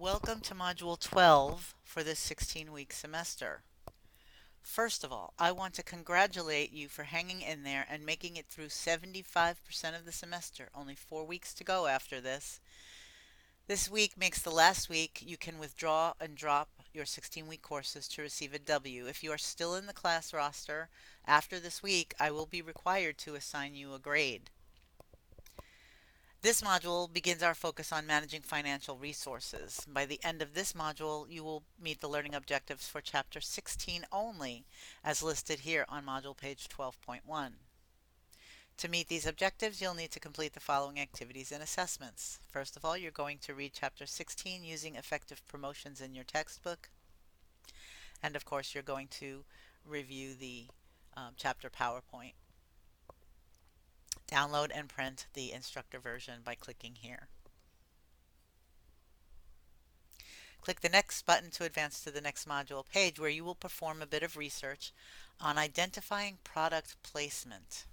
Welcome to Module 12 for this 16-week semester. First of all, I want to congratulate you for hanging in there and making it through 75% of the semester. Only 4 weeks to go after this. This week makes the last week you can withdraw and drop your 16-week courses to receive a W. If you are still in the class roster after this week, I will be required to assign you a grade. This module begins our focus on managing financial resources. By the end of this module, you will meet the learning objectives for Chapter 16 only, as listed here on module page 12.1. To meet these objectives, you'll need to complete the following activities and assessments. First of all, you're going to read Chapter 16 using effective promotions in your textbook. And of course, you're going to review the chapter PowerPoint. Download and print the instructor version by clicking here. Click the next button to advance to the next module page where you will perform a bit of research on identifying product placement.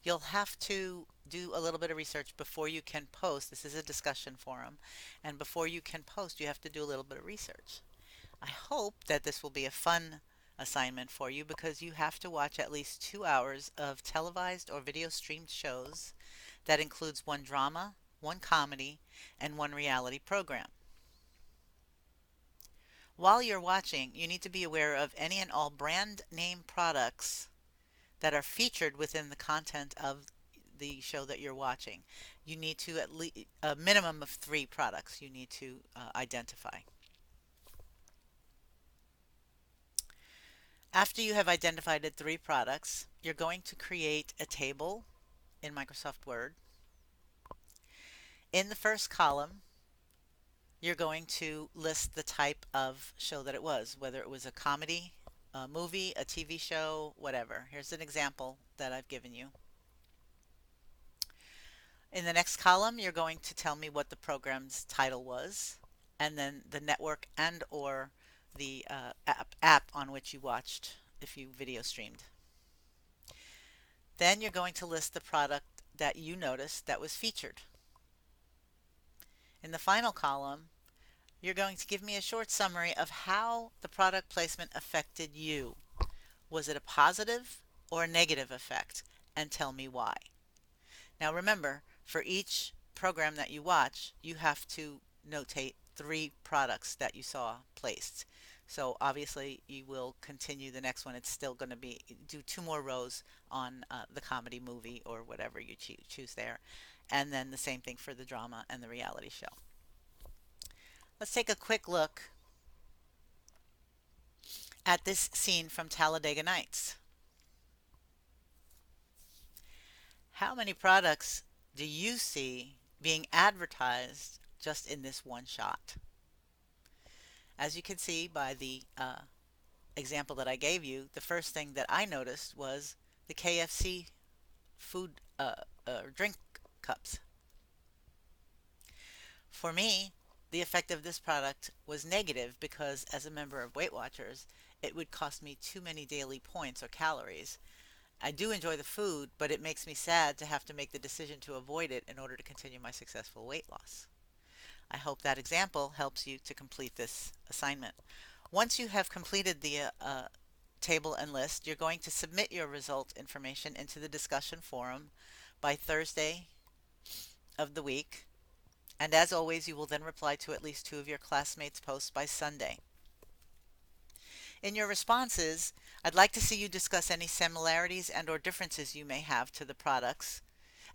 You'll have to do a little bit of research before you can post. This is a discussion forum, and before you can post, you have to do a little bit of research. I hope that this will be a fun assignment for you because you have to watch at least 2 hours of televised or video streamed shows. That includes one drama, one comedy, and one reality program. While you're watching, you need to be aware of any and all brand name products that are featured within the content of the show that you're watching. You need to at least a minimum of 3 products you need to identify. After you have identified the 3 products, you're going to create a table in Microsoft Word. In the first column, you're going to list the type of show that it was, whether it was a comedy, a movie, a TV show, whatever. Here's an example that I've given you. In the next column, you're going to tell me what the program's title was, and then the network and or the app on which you watched if you video streamed. Then you're going to list the product that you noticed that was featured. In the final column, you're going to give me a short summary of how the product placement affected you. Was it a positive or a negative effect? And tell me why. Now remember, for each program that you watch, you have to notate 3 products that you saw placed. So obviously you will continue the next one. It's still going to be, do 2 more rows on the comedy, movie, or whatever you choose there. And then the same thing for the drama and the reality show. Let's take a quick look at this scene from Talladega Nights. How many products do you see being advertised just in this one shot? As you can see by the example that I gave you, the first thing that I noticed was the KFC food drink cups. For me, the effect of this product was negative because as a member of Weight Watchers, it would cost me too many daily points or calories. I do enjoy the food, but it makes me sad to have to make the decision to avoid it in order to continue my successful weight loss. I hope that example helps you to complete this assignment. Once you have completed the table and list, you're going to submit your result information into the discussion forum by Thursday of the week. And as always, you will then reply to at least 2 of your classmates' posts by Sunday. In your responses, I'd like to see you discuss any similarities and or differences you may have to the products,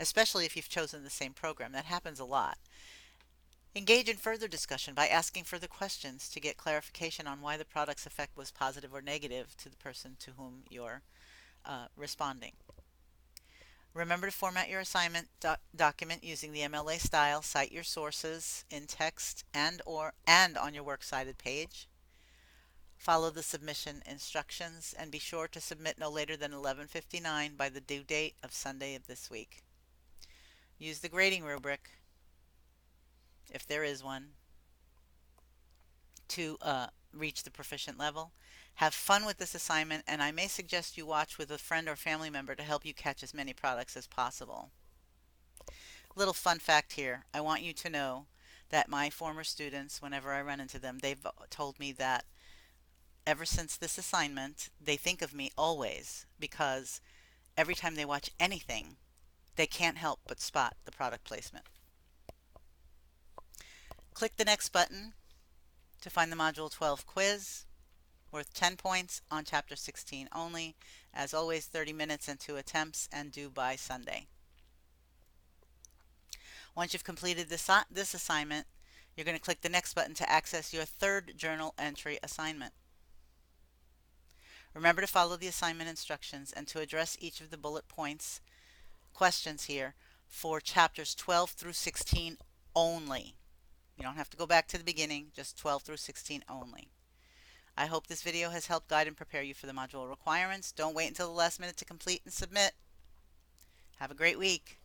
especially if you've chosen the same program. That happens a lot. Engage in further discussion by asking further questions to get clarification on why the product's effect was positive or negative to the person to whom you're responding. Remember to format your assignment document using the MLA style. Cite your sources in text and on your works cited page. Follow the submission instructions and be sure to submit no later than 11:59 by the due date of Sunday of this week. Use the grading rubric, if there is one, to reach the proficient level. Have fun with this assignment, and I may suggest you watch with a friend or family member to help you catch as many products as possible. Little fun fact here. I want you to know that my former students, whenever I run into them, they've told me that ever since this assignment, they think of me always because every time they watch anything, they can't help but spot the product placement. Click the next button to find the Module 12 quiz, worth 10 points on Chapter 16 only. As always, 30 minutes and 2 attempts, and due by Sunday. Once you've completed this assignment, you're going to click the next button to access your third journal entry assignment. Remember to follow the assignment instructions and to address each of the bullet points questions here for chapters 12 through 16 only. You don't have to go back to the beginning, just 12 through 16 only. I hope this video has helped guide and prepare you for the module requirements. Don't wait until the last minute to complete and submit. Have a great week.